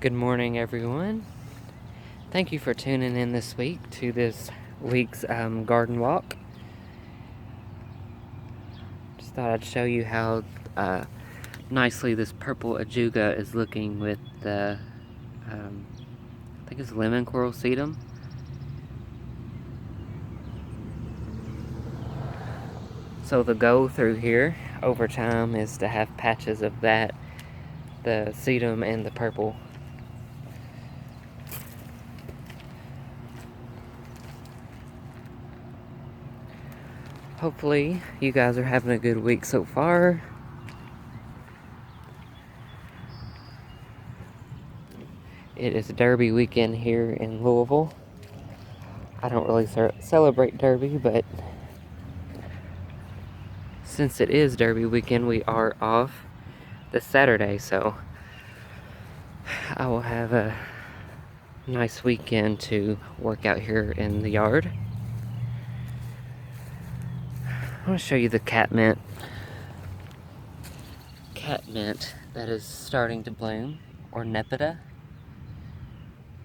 Good morning, everyone. Thank you for tuning in this week to this week's garden walk. Just thought I'd show you how nicely this purple ajuga is looking with the, I think it's lemon coral sedum. So the goal through here over time is to have patches of that, the sedum and the purple. Hopefully you guys are having a good week so far. It is Derby weekend here in Louisville. I don't really celebrate Derby, but since it is Derby weekend, we are off this Saturday, so I will have a nice weekend to work out here in the yard. I want to show you the catmint. Catmint that is starting to bloom, or nepeta,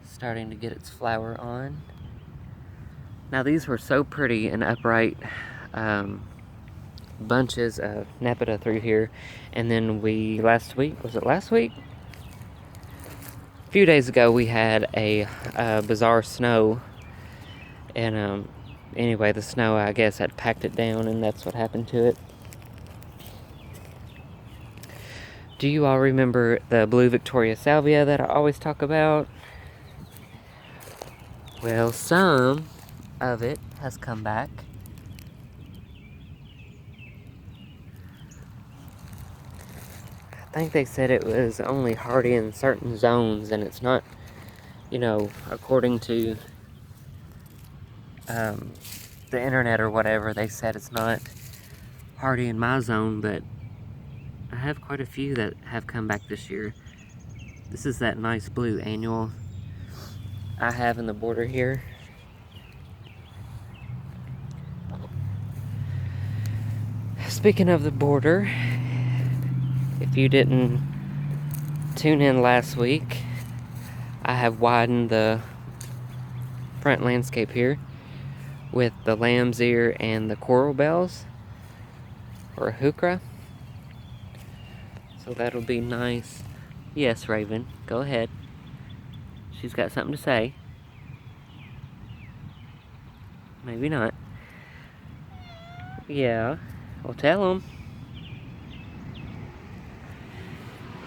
starting to get its flower on. Now these were so pretty and upright bunches of nepeta through here, and then last week? A few days ago we had a bizarre snow, and anyway, the snow, I guess, had packed it down, and that's what happened to it. Do you all remember the blue Victoria salvia that I always talk about? Well, some of it has come back. I think they said it was only hardy in certain zones, and it's not, according to the internet or whatever, they said it's not hardy in my zone, but I have quite a few that have come back this year. This is that nice blue annual I have in the border here. Speaking of the border, if you didn't tune in last week, I have widened the front landscape here with the lamb's ear and the coral bells, or heuchera. So that'll be nice. Yes, Raven, go ahead. She's got something to say. Maybe not. Yeah, well, tell them.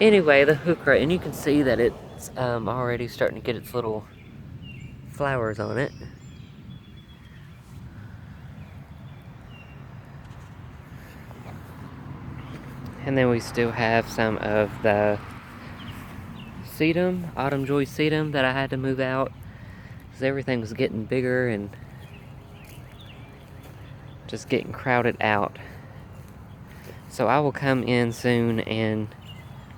Anyway, the heuchera, and you can see that it's already starting to get its little flowers on it. And then we still have some of the sedum, autumn joy sedum, that I had to move out because everything was getting bigger and just getting crowded out. So I will come in soon and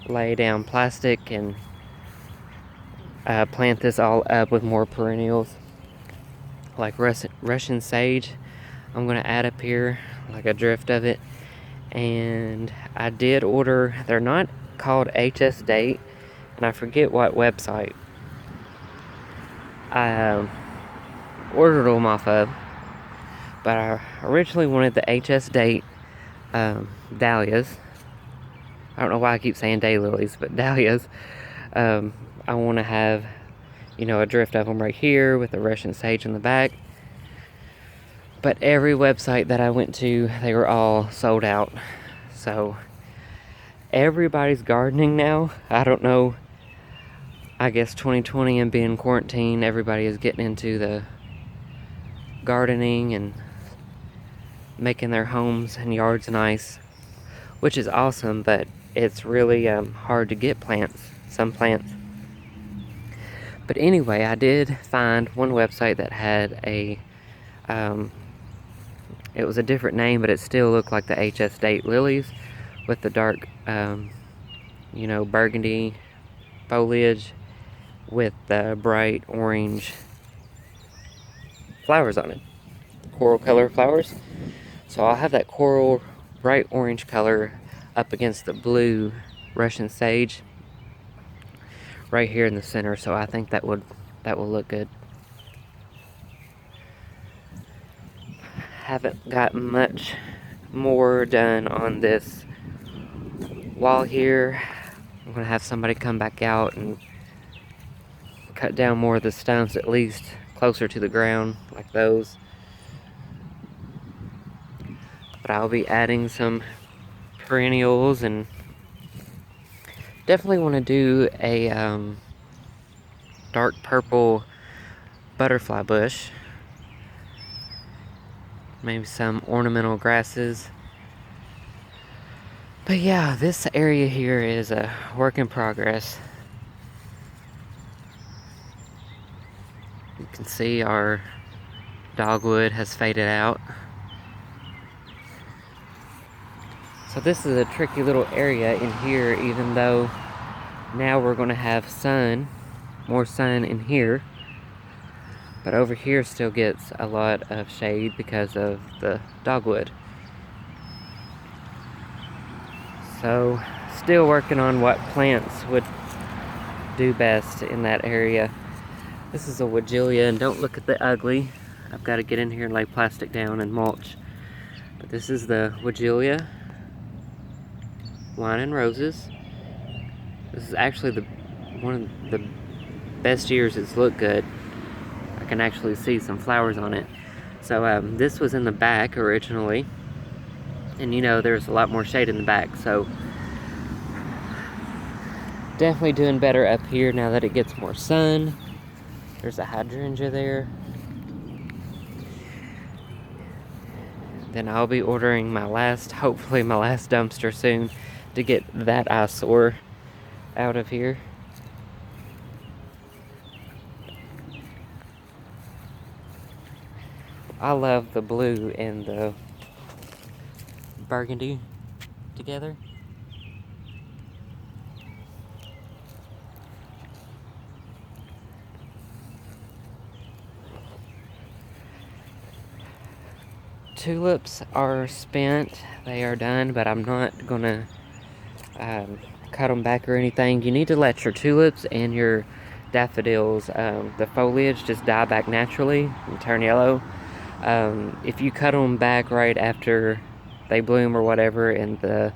lay down plastic and plant this all up with more perennials like Russian sage. I'm going to add up here like a drift of it. And I did order, they're not called HS Date, and I forget what website I ordered them off of, but I originally wanted the HS Date dahlias. I don't know why I keep saying daylilies, but dahlias. I want to have, a drift of them right here with the Russian sage in the back. But every website that I went to, they were all sold out. So everybody's gardening now. I don't know. I guess 2020 and being quarantined, everybody is getting into the gardening and making their homes and yards nice, which is awesome, but it's really hard to get some plants. But anyway, I did find one website that had it was a different name, but it still looked like the HS Date lilies with the dark, burgundy foliage with the bright orange flowers on it. Coral color flowers. So I'll have that coral bright orange color up against the blue Russian sage right here in the center, so I think that will look good. Haven't got much more done on this wall here. I'm gonna have somebody come back out and cut down more of the stumps, at least closer to the ground, like those. But I'll be adding some perennials, and definitely want to do a dark purple butterfly bush. Maybe some ornamental grasses. But yeah, this area here is a work in progress. You can see our dogwood has faded out. So this is a tricky little area in here, even though now we're going to have sun, more sun in here. But over here still gets a lot of shade because of the dogwood. So, still working on what plants would do best in that area. This is a Weigela, and don't look at the ugly. I've got to get in here and lay plastic down and mulch. But this is the Weigela Wine and Roses. This is actually one of the best years it's looked good. I can actually see some flowers on it. So this was in the back originally, and you know there's a lot more shade in the back, so definitely doing better up here now that it gets more sun. There's a hydrangea there. Then I'll be ordering hopefully my last dumpster soon, to get that eyesore out of here. I love the blue and the burgundy together. Tulips are spent, they are done, but I'm not gonna cut them back or anything. You need to let your tulips and your daffodils, the foliage just die back naturally and turn yellow. If you cut them back right after they bloom or whatever, and the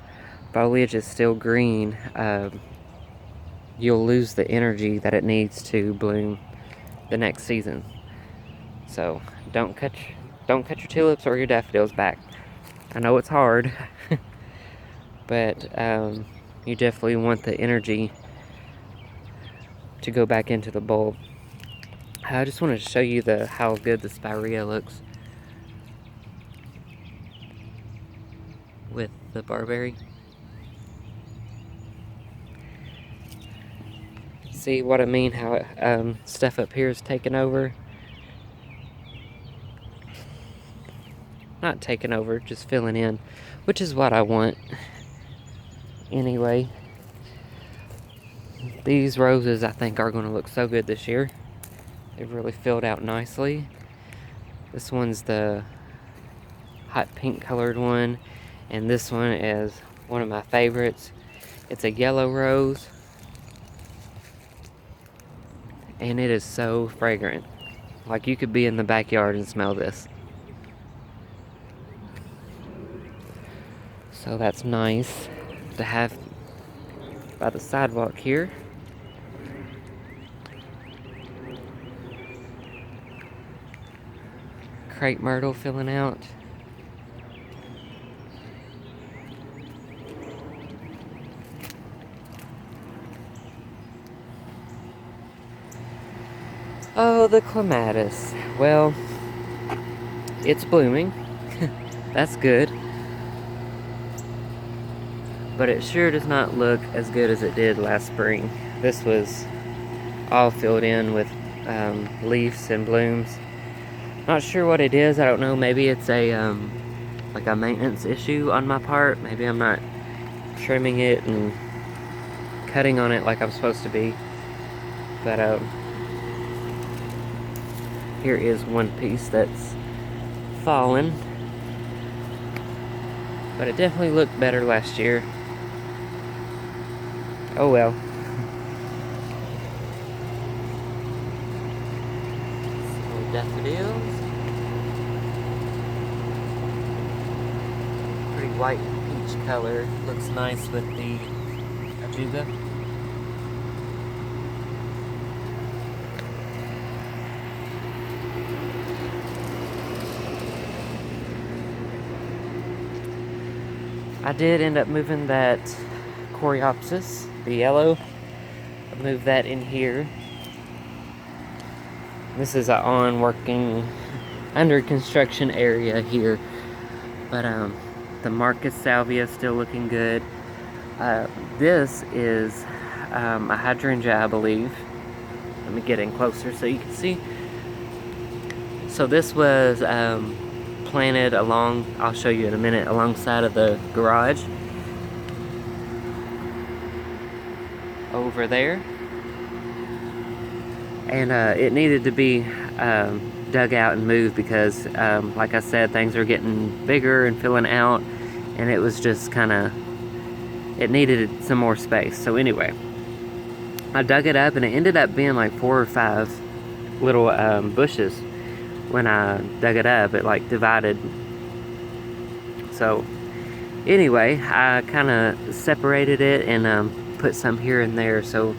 foliage is still green, you'll lose the energy that it needs to bloom the next season. So don't cut your tulips or your daffodils back. I know it's hard, but you definitely want the energy to go back into the bulb. I just wanted to show you how good the spirea looks with the barberry. See what I mean? How stuff up here is taken over. Not taken over, just filling in, which is what I want. Anyway, these roses I think are going to look so good this year. They've really filled out nicely. This one's the hot pink colored one, and this one is one of my favorites. It's a yellow rose, and it is so fragrant. Like you could be in the backyard and smell this. So that's nice to have by the sidewalk here. Crepe myrtle filling out. Oh, the clematis. Well, it's blooming. That's good. But it sure does not look as good as it did last spring. This was all filled in with leaves and blooms. Not sure what it is. I don't know. Maybe it's a like a maintenance issue on my part. Maybe I'm not trimming it and cutting on it like I'm supposed to be. But here is one piece that's fallen. But it definitely looked better last year. Oh well. daffodils. Pretty white peach color. Looks nice with the ajuga. I did end up moving that Coreopsis, the yellow. I moved that in here. This is an working, under construction area here. But the Marcus Salvia is still looking good. This is a hydrangea, I believe. Let me get in closer so you can see. So this was planted along, I'll show you in a minute, alongside of the garage. Over there. And it needed to be dug out and moved because, like I said, things are getting bigger and filling out. And it was just kind of, it needed some more space. So anyway, I dug it up and it ended up being like 4 or 5 little bushes. When I dug it up, it like divided. So anyway, I kind of separated it and put some here and there. So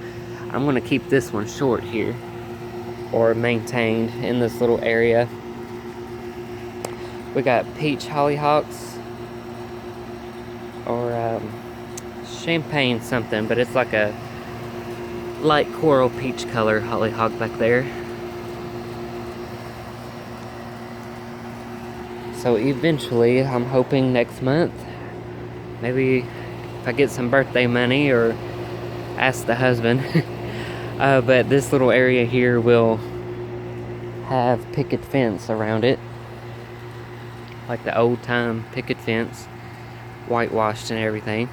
I'm going to keep this one short here, or maintained in this little area. We got peach hollyhocks, or champagne something, but it's like a light coral peach color hollyhock back there. So eventually, I'm hoping next month, maybe if I get some birthday money or ask the husband, but this little area here will have picket fence around it, like the old time picket fence, whitewashed and everything.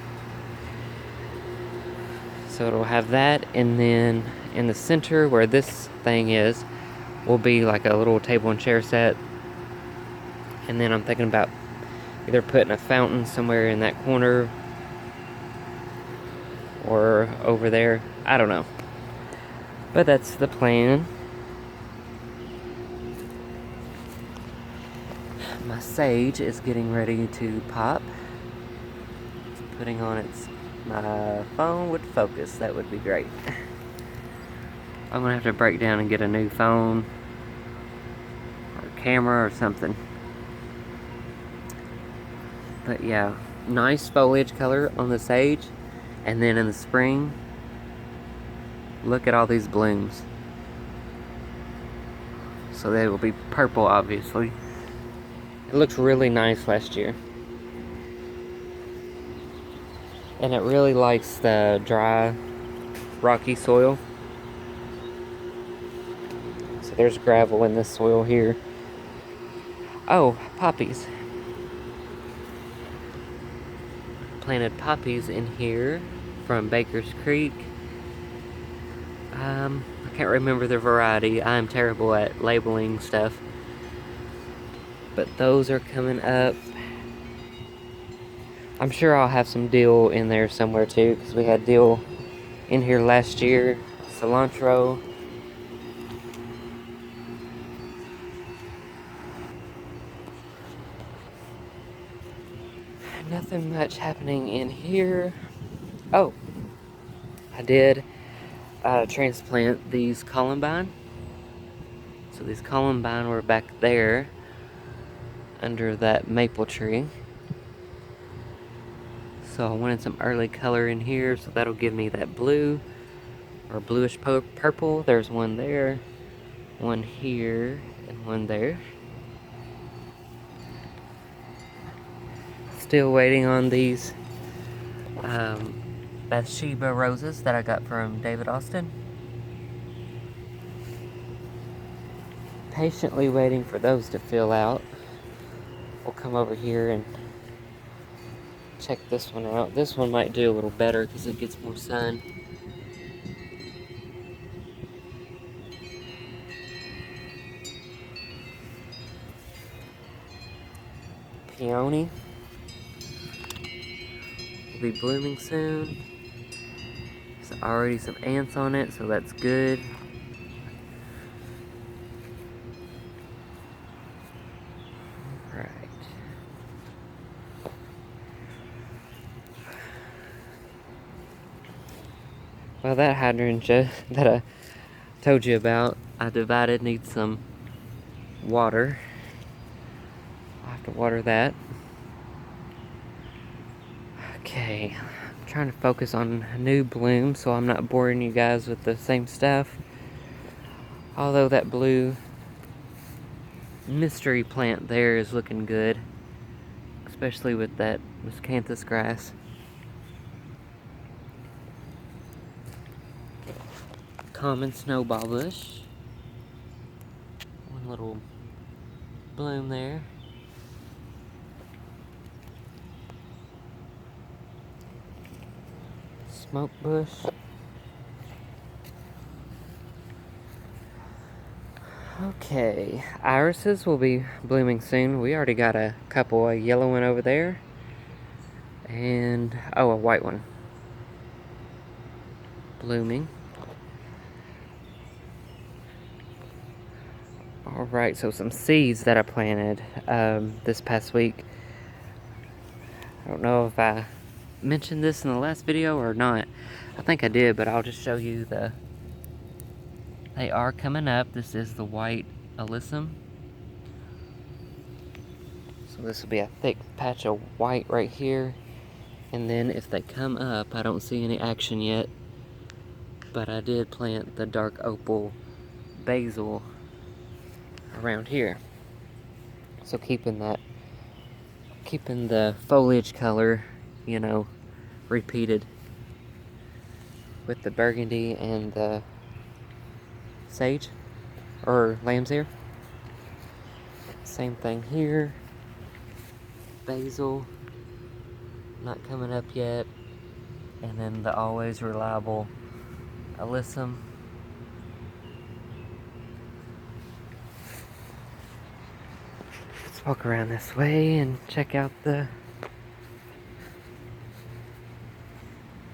So it'll have that, and then in the center where this thing is will be like a little table and chair set. And then I'm thinking about either putting a fountain somewhere in that corner or over there. I don't know. But that's the plan. My sage is getting ready to pop. It's putting on my phone would focus. That would be great. I'm gonna have to break down and get a new phone or camera or something. But yeah, nice foliage color on the sage. And then in the spring, look at all these blooms. So they will be purple, obviously. It looked really nice last year. And it really likes the dry, rocky soil. So there's gravel in this soil here. Oh, poppies. Planted poppies in here from Baker's Creek. I can't remember the variety. I'm terrible at labeling stuff. But those are coming up. I'm sure I'll have some dill in there somewhere too, because we had dill in here last year. Cilantro. Nothing much happening in here. Oh, I did transplant these columbine. So these columbine were back there under that maple tree. So I wanted some early color in here, so that'll give me that blue or bluish purple. There's one there, one here, and one there. Still waiting on these Bathsheba roses that I got from David Austin. Patiently waiting for those to fill out. We'll come over here and check this one out. This one might do a little better because it gets more sun. Peony will be blooming soon. There's already some ants on it, so that's good. Well, that hydrangea that I told you about, I divided, needs some water. I'll have to water that. Okay, I'm trying to focus on new bloom so I'm not boring you guys with the same stuff. Although that blue mystery plant there is looking good, especially with that miscanthus grass. Common snowball bush. One little bloom there. Smoke bush. Okay, irises will be blooming soon. We already got a couple, a yellow one over there, and oh, a white one blooming. Alright, so some seeds that I planted this past week. I don't know if I mentioned this in the last video or not. I think I did, but I'll just show you they are coming up. This is the white alyssum. So this will be a thick patch of white right here. And then if they come up, I don't see any action yet, but I did plant the dark opal basil around here. So keeping the foliage color, you know, repeated with the burgundy and the sage or lamb's ear. Same thing here. Basil, not coming up yet. And then the always reliable alyssum. Let's walk around this way and check out the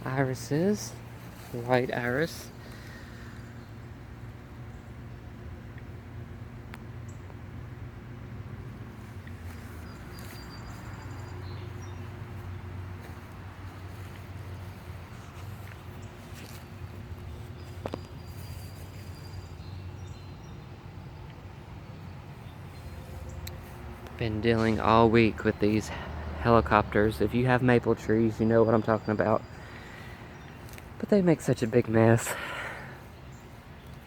irises. White iris. Been dealing all week with these helicopters. If you have maple trees, you know what I'm talking about. But they make such a big mess.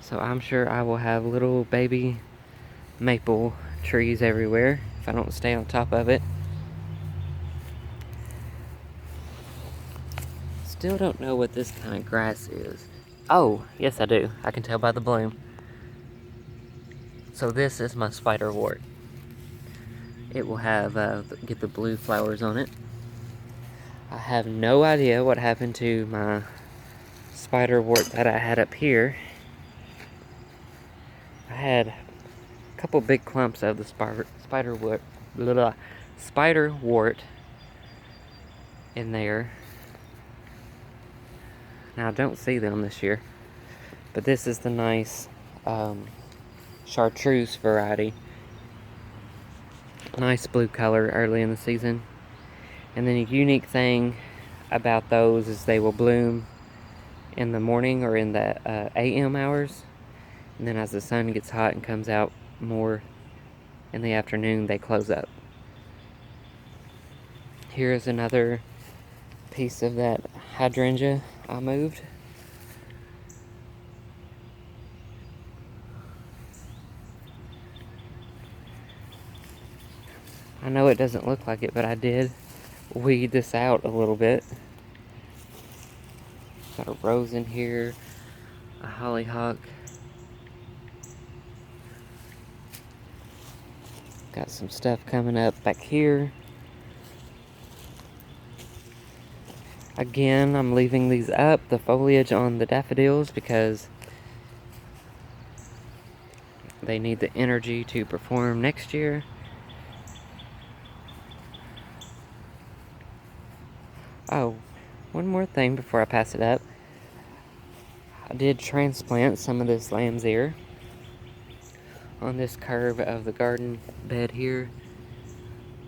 So I'm sure I will have little baby maple trees everywhere if I don't stay on top of it. Still don't know what this kind of grass is. Oh, yes I do. I can tell by the bloom. So this is my spiderwort. It will have, get the blue flowers on it. I have no idea what happened to my spiderwort that I had up here. I had a couple big clumps of the spiderwort in there. Now I don't see them this year, but this is the nice chartreuse variety. Nice blue color early in the season. And then a unique thing about those is they will bloom in the morning or in the AM hours. And then as the sun gets hot and comes out more in the afternoon, they close up. Here's another piece of that hydrangea I moved. I know it doesn't look like it, but I did weed this out a little bit. Got a rose in here, a hollyhock. Got some stuff coming up back here. Again, I'm leaving these up, the foliage on the daffodils, because they need the energy to perform next year. Oh, one more thing before I pass it up. I did transplant some of this lamb's ear on this curve of the garden bed here.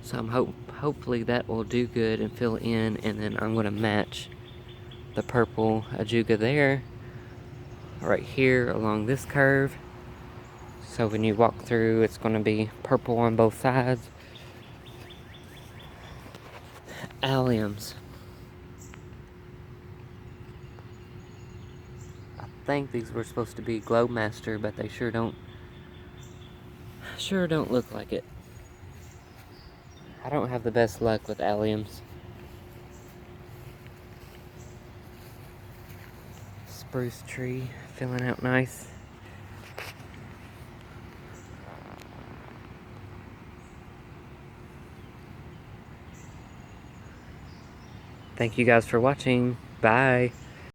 So I'm hopefully that will do good and fill in, and then I'm going to match the purple ajuga there, right here along this curve. So when you walk through, it's going to be purple on both sides. Alliums. I think these were supposed to be Glowmaster, but they sure don't look like it. I don't have the best luck with alliums. Spruce tree filling out nice. Thank you guys for watching. Bye.